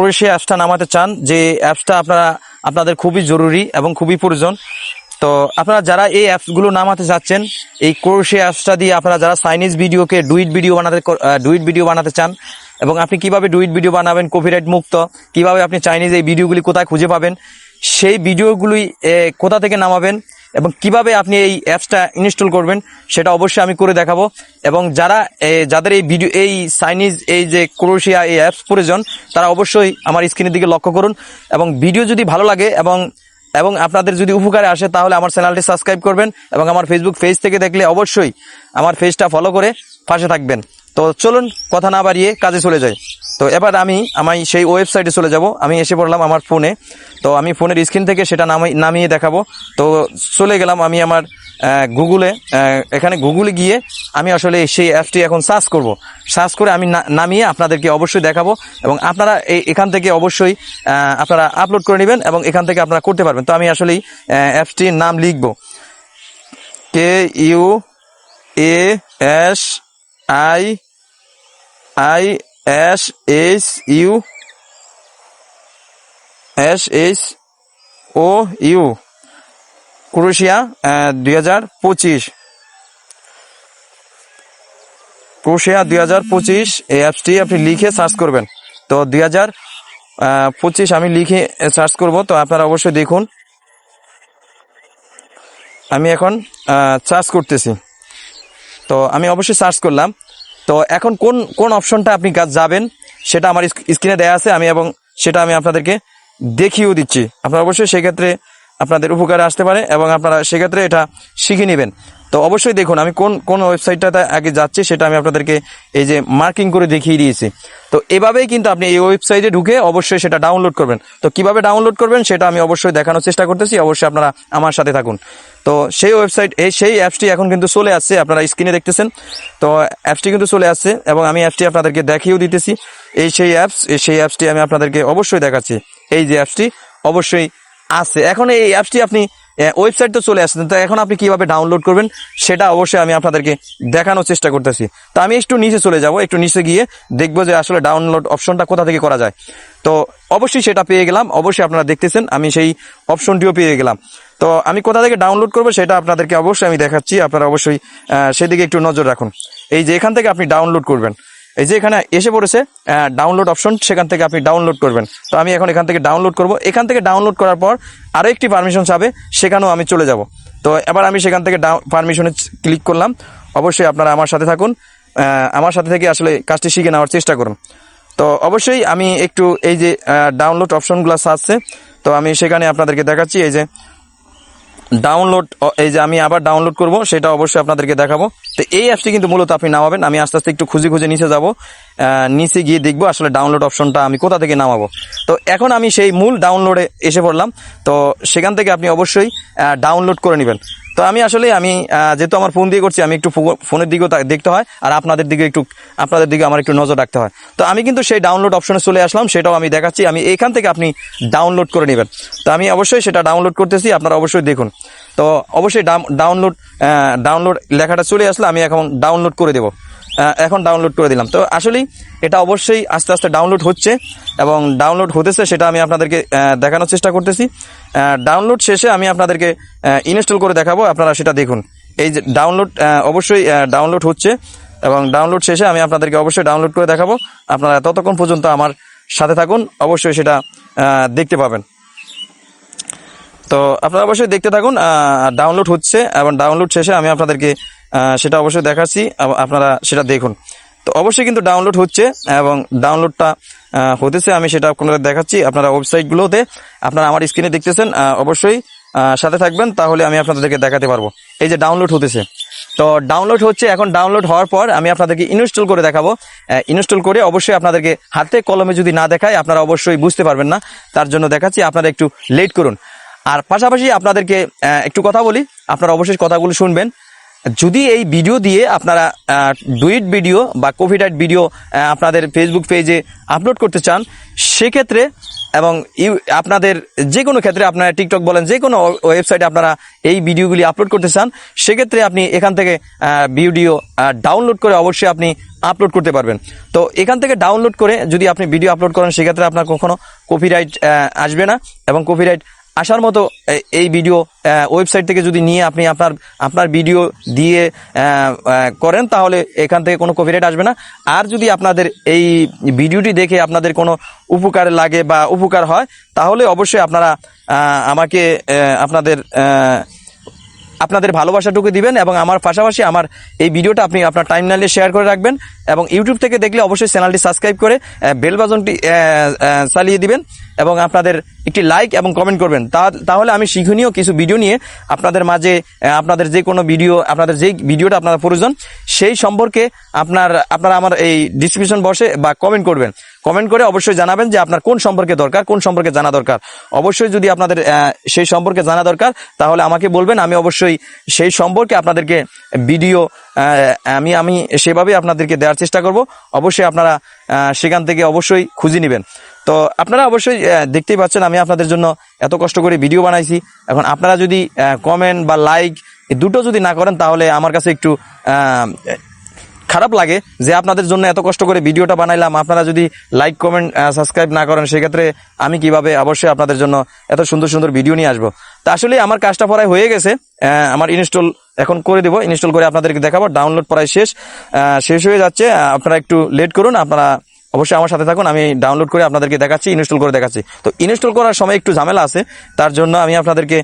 Croatia অ্যাপসটা নামাতে চান, যে অ্যাপসটা আপনাদের খুবই জরুরি এবং খুবই প্রয়োজন। তো আপনারা যারা এই অ্যাপসগুলো নামাতে যাচ্ছেন, এই ক্রোয়েশিয়া অ্যাপসটা দিয়ে আপনারা যারা চাইনিজ ভিডিওকে ডুইট ভিডিও বানাতে চান, এবং আপনি কিভাবে ডুইট ভিডিও বানাবেন কপিরাইট মুক্ত, কিভাবে আপনি চাইনিজ এই ভিডিওগুলি কোথায় খুঁজে পাবেন, সেই ভিডিওগুলি কোথা থেকে নামাবেন এবং কিভাবে আপনি এই অ্যাপসটা ইনস্টল করবেন, সেটা অবশ্যই আমি করে দেখাবো। এবং যাদের এই চাইনিজ এই যে ক্রোয়েশিয়া এই অ্যাপস প্রয়োজন, তারা অবশ্যই আমার স্ক্রিনের দিকে লক্ষ্য করুন। এবং ভিডিও যদি ভালো লাগে এবং আপনাদের যদি উপকারে আসে, তাহলে আমার চ্যানেলটি সাবস্ক্রাইব করবেন, এবং আমার ফেসবুক পেজ থেকে দেখলে অবশ্যই আমার পেজটা ফলো করে পাশে থাকবেন। তো চলুন কথা না বাড়িয়ে কাজে চলে যাই। তো এবার আমি সেই ওয়েবসাইটে চলে যাব। আমি এসে পড়লাম আমার ফোনে। তো আমি ফোনের স্ক্রিন থেকে সেটা নামিয়ে দেখাবো। তো চলে গেলাম আমি আমার এখানে গুগলে গিয়ে আমি আসলে সেই অ্যাপটি এখন সার্চ করে আমি নামিয়ে আপনাদেরকে অবশ্যই দেখাবো। এবং আপনারা এখান থেকে অবশ্যই আপনারা আপলোড করে নেবেন এবং এখান থেকে আপনারা করতে পারবেন। তো আমি আসলে অ্যাপসটির নাম লিখব, KUASISHOU ক্রোয়েশিয়া 2025 ক্রোয়েশিয়া 2025 এই অ্যাপসটি আপনি লিখে সার্চ করবেন। তো 2025 আমি লিখে সার্চ করব। তো আপনারা অবশ্যই দেখুন, আমি এখন সার্চ করতেছি। তো আমি অবশ্যই সার্চ করলাম। তো এখন কোন অপশনটা আপনি যাবেন সেটা আমার স্ক্রিনে দেয়া আছে, সেটা আমি আপনাদেরকে দেখিয়েও দিচ্ছি। আপনারা অবশ্যই সেক্ষেত্রে আপনাদের উপকারে আসতে পারে এবং আপনারা সেক্ষেত্রে এটা শিখে নেবেন। তো অবশ্যই দেখুন আমি কোন ওয়েবসাইটটাতে আগে যাচ্ছি সেটা আমি আপনাদেরকে এই যে মার্কিং করে দেখিয়ে দিয়েছি। তো এভাবেই কিন্তু আপনি এই ওয়েবসাইটে ঢুকে অবশ্যই সেটা ডাউনলোড করবেন। তো কিভাবে ডাউনলোড করবেন সেটা আমি অবশ্যই দেখানোর চেষ্টা করতেছি, অবশ্যই আপনারা আমার সাথে থাকুন। তো সেই অ্যাপসটি এখন কিন্তু চলে আসছে, আপনারা স্ক্রিনে দেখতেছেন। তো অ্যাপসটি কিন্তু চলে আসছে এবং আমি অ্যাপসটি আপনাদেরকে দেখিয়েও দিতেছি। সেই অ্যাপসটি আমি আপনাদেরকে অবশ্যই দেখাচ্ছি। এই যে অ্যাপসটি অবশ্যই আছে। এখন এই অ্যাপসটি আপনি ওয়েবসাইট তো চলে আসছেন, তো এখন আপনি কিভাবে ডাউনলোড করবেন সেটা অবশ্যই আমি আপনাদেরকে দেখানোর চেষ্টা করতেছি। তো আমি একটু নিচে চলে যাব, একটু নিচে গিয়ে দেখবো যে আসলে ডাউনলোড অপশনটা কোথা থেকে করা যায়। তো অবশ্যই সেটা পেয়ে গেলাম, অবশ্যই আপনারা দেখতেছেন আমি সেই অপশনটিও পেয়ে গেলাম। তো আমি কোথা থেকে ডাউনলোড করবো সেটা আপনাদেরকে অবশ্যই আমি দেখাচ্ছি, আপনারা অবশ্যই সেদিকে একটু নজর রাখুন। এই যে এখান থেকে আপনি ডাউনলোড করবেন, এই যে এখানে এসে পড়েছে ডাউনলোড অপশন, সেখান থেকে আপনি ডাউনলোড করবেন। তো আমি এখন এখান থেকে ডাউনলোড করব। এখান থেকে ডাউনলোড করার পর আরও একটি পারমিশন চাবে, সেখানেও আমি চলে যাব। তো এবার আমি সেখান থেকে পারমিশনে ক্লিক করলাম। অবশ্যই আপনারা আমার সাথে থাকুন, আমার সাথে থেকে আসলে কাজটি শিখে নেওয়ার চেষ্টা করুন। তো অবশ্যই আমি একটু এই যে ডাউনলোড অপশনগুলো আছে, তো আমি সেখানে আপনাদেরকে দেখাচ্ছি। এই যে ডাউনলোড, এই যে আমি আবার ডাউনলোড করব সেটা অবশ্যই আপনাদেরকে দেখাবো। তো এই অ্যাপসটি কিন্তু মূলত আপনি নামাবেন। আমি আস্তে আস্তে একটু খুঁজে নিচে যাব, নিচে গিয়ে দেখবো আসলে ডাউনলোড অপশনটা আমি কোথা থেকে নামাবো। তো এখন আমি সেই মূল ডাউনলোডে এসে পড়লাম। তো সেখান থেকে আপনি অবশ্যই ডাউনলোড করে নেবেন। তো আমি যেহেতু আমার ফোন দিয়ে করছি, আমি একটু ফোনের দিকেও দেখতে হয়, আর আপনাদের দিকে আমার একটু নজর রাখতে হয়। তো আমি কিন্তু সেই ডাউনলোড অপশনে চলে আসলাম, সেটাও আমি দেখাচ্ছি। আমি এখান থেকে আপনি ডাউনলোড করে নেবেন। তো আমি অবশ্যই সেটা ডাউনলোড করতেছি, আপনারা অবশ্যই দেখুন। তো অবশ্যই ডাউনলোড লেখাটা চলে আসলে আমি এখন ডাউনলোড করে দেব। এখন ডাউনলোড করে দিলাম। তো আসলেই এটা অবশ্যই আস্তে আস্তে ডাউনলোড হচ্ছে এবং ডাউনলোড হতেছে, সেটা আমি আপনাদেরকে দেখানোর চেষ্টা করতেছি। ডাউনলোড শেষে আমি আপনাদেরকে ইনস্টল করে দেখাবো, আপনারা সেটা দেখুন। এই যে অবশ্যই ডাউনলোড হচ্ছে এবং ডাউনলোড শেষে আমি আপনাদেরকে অবশ্যই ডাউনলোড করে দেখাবো। আপনারা ততক্ষণ পর্যন্ত আমার সাথে থাকুন, অবশ্যই সেটা দেখতে পাবেন। তো আপনারা অবশ্যই দেখতে থাকুন, ডাউনলোড হচ্ছে এবং ডাউনলোড শেষে আমি আপনাদেরকে সেটা অবশ্যই দেখাচ্ছি, আপনারা সেটা দেখুন। তো অবশ্যই কিন্তু ডাউনলোড হচ্ছে এবং ডাউনলোডটা হতেছে, আমি সেটা আপনাদের দেখাচ্ছি। আপনারা ওয়েবসাইটগুলোতে আপনারা আমার স্ক্রিনে দেখতেছেন, অবশ্যই সাথে থাকবেন, তাহলে আমি আপনাদেরকে দেখাতে পারবো। এই যে ডাউনলোড হতেছে, তো ডাউনলোড হচ্ছে। এখন ডাউনলোড হওয়ার পর আমি আপনাদেরকে ইনস্টল করে দেখাবো। ইনস্টল করে অবশ্যই আপনাদেরকে হাতে কলমে যদি না দেখায় আপনারা অবশ্যই বুঝতে পারবেন না, তার জন্য দেখাচ্ছি। আপনারা একটু লেট করুন। আর পাশাপাশি আপনাদেরকে একটু কথা বলি, আপনারা অবশ্যই কথাগুলো শুনবেন। যদি এই ভিডিও দিয়ে আপনারা ডুইট ভিডিও বা কপিরাইট ভিডিও আপনাদের ফেসবুক পেজে আপলোড করতে চান, সেক্ষেত্রে এবং আপনাদের যে কোনো ক্ষেত্রে আপনারা টিকটক বলেন, যে কোনো ওয়েবসাইটে আপনারা এই ভিডিওগুলি আপলোড করতে চান, সেক্ষেত্রে আপনি এখান থেকে ভিডিও ডাউনলোড করে অবশ্যই আপনি আপলোড করতে পারবেন। তো এখান থেকে ডাউনলোড করে যদি আপনি ভিডিও আপলোড করেন, সেক্ষেত্রে আপনার কখনো কপিরাইট আসবে না। এবং কপিরাইট আসার মতো এই ভিডিও ওয়েবসাইট থেকে যদি নিয়ে আপনি আপনার ভিডিও দিয়ে করেন, তাহলে এখান থেকে কোনো কপিরাইট আসবে না। আর যদি আপনাদের এই ভিডিওটি দেখে আপনাদের কোনো উপকার লাগে বা উপকার হয়, তাহলে অবশ্যই আপনারা আমাকে আপনাদের ভালোবাসাটুকু দিবেন এবং আমার পাশাপাশি আমার এই ভিডিওটা আপনি আপনার টাইমলাইনে শেয়ার করে রাখবেন। এবং ইউটিউব থেকে দেখলে অবশ্যই চ্যানেলটি সাবস্ক্রাইব করে বেল বাটনটি চালিয়ে দিবেন এবং আপনাদের একটি লাইক এবং কমেন্ট করবেন। তাহলে আমি শিক্ষণীয় কিছু ভিডিও নিয়ে আপনাদের মাঝে আপনাদের যে কোনো ভিডিও, আপনাদের যেই ভিডিওটা আপনার প্রয়োজন, সেই সম্পর্কে আপনারা আমার এই ডিসক্রিপশন বক্সে বা কমেন্ট করবেন। কমেন্ট করে অবশ্যই জানাবেন যে আপনার কোন সম্পর্কে দরকার, কোন সম্পর্কে জানা দরকার। অবশ্যই যদি আপনাদের সেই সম্পর্কে জানা দরকার, তাহলে আমাকে বলবেন, আমি অবশ্যই সেই সম্পর্কে আপনাদেরকে ভিডিও আমি সেভাবে আপনাদেরকে দেওয়ার চেষ্টা করব। অবশ্যই আপনারা সেখান থেকে অবশ্যই খুঁজে নেবেন। তো আপনারা অবশ্যই দেখতেই পাচ্ছেন আমি আপনাদের জন্য এত কষ্ট করে ভিডিও বানাইছি। এখন আপনারা যদি কমেন্ট বা লাইক দুটো যদি না করেন, তাহলে আমার কাছে একটু খারাপ লাগে যে আপনাদের জন্য এত কষ্ট করে ভিডিওটা বানাইলাম, আপনারা যদি লাইক কমেন্ট সাবস্ক্রাইব না করেন, সেক্ষেত্রে আমি কিভাবে অবশ্যই আপনাদের জন্য এত সুন্দর সুন্দর ভিডিও নিয়ে আসবো। তা আসলে আমার কাজটা প্রায় হয়ে গেছে, আমার ইনস্টল এখন করে দেবো। ইনস্টল করে আপনাদেরকে দেখাবো। ডাউনলোড প্রায় শেষ হয়ে যাচ্ছে। আপনারা একটু লেট করুন, আপনারা অবশ্যই আমার সাথে থাকুন। আমি ডাউনলোড করে আপনাদেরকে দেখাচ্ছি, ইনস্টল করে দেখাচ্ছি। তো ইনস্টল করার সময় একটু ঝামেলা আছে, তার জন্য আমি আপনাদেরকে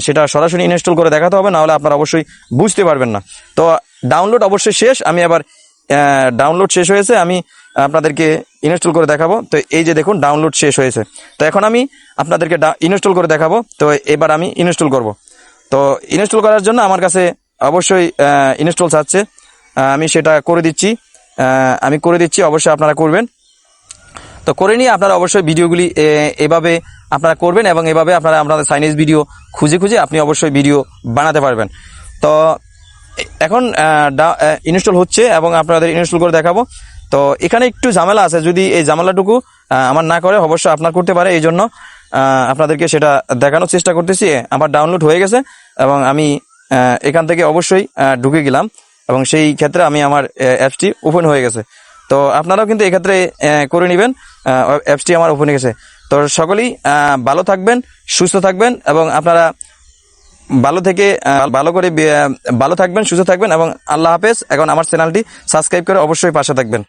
সেটা সরাসরি ইনস্টল করে দেখাতে হবে, নাহলে আপনারা অবশ্যই বুঝতে পারবেন না। তো ডাউনলোড অবশ্যই শেষ, আমি আবার ডাউনলোড শেষ হয়েছে, আমি আপনাদেরকে ইনস্টল করে দেখাবো। তো এই যে দেখুন, ডাউনলোড শেষ হয়েছে। তো এখন আমি আপনাদেরকে ইনস্টল করে দেখাবো। তো এবার আমি ইনস্টল করব। তো ইনস্টল করার জন্য আমার কাছে অবশ্যই ইনস্টল চাচ্ছে, আমি সেটা করে দিচ্ছি। অবশ্যই আপনারা করবেন। তো করে নিয়ে আপনারা অবশ্যই ভিডিওগুলি এভাবে আপনারা করবেন এবং এভাবে আপনারা আপনাদের চাইনিজ ভিডিও খুঁজে খুঁজে আপনি অবশ্যই ভিডিও বানাতে পারবেন। তো এখন ইনস্টল হচ্ছে এবং আপনাদের ইনস্টল করে দেখাবো। তো এখানে একটু ঝামেলা আছে, যদি এই ঝামেলাটুকু আমার না করে অবশ্যই আপনার করতে পারে, এই জন্য আপনাদেরকে সেটা দেখানোর চেষ্টা করতেছি। আমার ডাউনলোড হয়ে গেছে এবং আমি এখান থেকে অবশ্যই ঢুকে গেলাম এবং সেই ক্ষেত্রে আমার অ্যাপসটি ওপেন হয়ে গেছে। তো আপনারাও কিন্তু এক্ষেত্রে করে নেবেন, অ্যাপসটি আমার ওপেন হয়ে গেছে। তো সকলেই ভালো থাকবেন, সুস্থ থাকবেন এবং আপনারা ভালো থাকবেন, সুস্থ থাকবেন এবং আল্লাহ হাফেজ। এখন আমার চ্যানেলটি সাবস্ক্রাইব করে অবশ্যই পাশে থাকবেন।